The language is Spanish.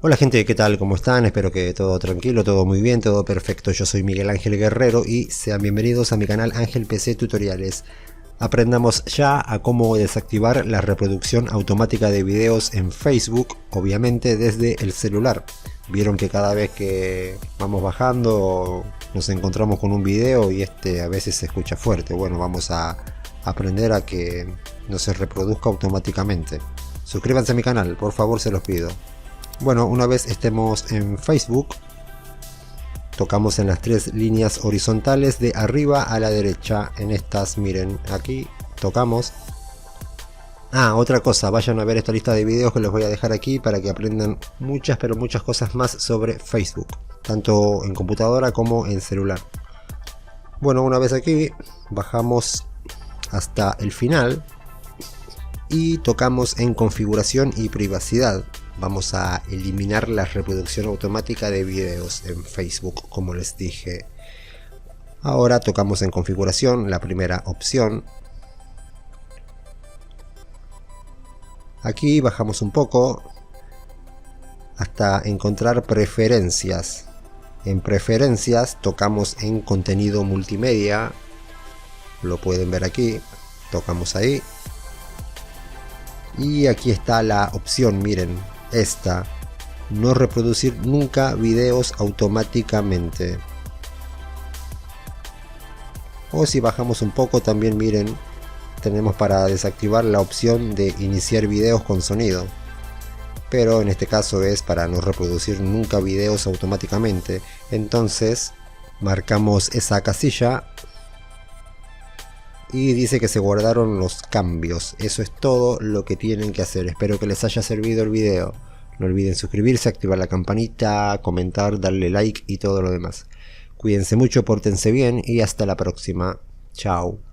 Hola gente, ¿qué tal? ¿Cómo están? Espero que todo tranquilo, todo muy bien, todo perfecto. Yo soy Miguel Ángel Guerrero y sean bienvenidos a mi canal Ángel PC Tutoriales. Aprendamos ya a cómo desactivar la reproducción automática de videos en Facebook, obviamente desde el celular. Vieron que cada vez que vamos bajando nos encontramos con un video y a veces se escucha fuerte. Bueno, vamos a aprender a que no se reproduzca automáticamente. Suscríbanse a mi canal, por favor, se los pido. Bueno, una vez estemos en Facebook, tocamos en las tres líneas horizontales de arriba a la derecha. En estas, miren, aquí tocamos. Otra cosa, vayan a ver esta lista de videos que les voy a dejar aquí para que aprendan muchas, pero muchas cosas más sobre Facebook, tanto en computadora como en celular. Bueno, una vez aquí, bajamos hasta el final y tocamos en configuración y privacidad. Vamos a eliminar la reproducción automática de videos en Facebook, como les dije. Ahora tocamos en configuración, la primera opción. Aquí bajamos un poco hasta encontrar preferencias. En preferencias tocamos en contenido multimedia. Lo pueden ver aquí. Tocamos ahí. Y aquí está la opción, miren. Esta, no reproducir nunca videos automáticamente. O si bajamos un poco también, miren, tenemos para desactivar la opción de iniciar videos con sonido, pero en este caso es para no reproducir nunca videos automáticamente. Entonces marcamos esa casilla y dice que se guardaron los cambios. Eso es todo lo que tienen que hacer. Espero que les haya servido el video. No olviden suscribirse, activar la campanita, comentar, darle like y todo lo demás. Cuídense mucho, pórtense bien y hasta la próxima. Chao.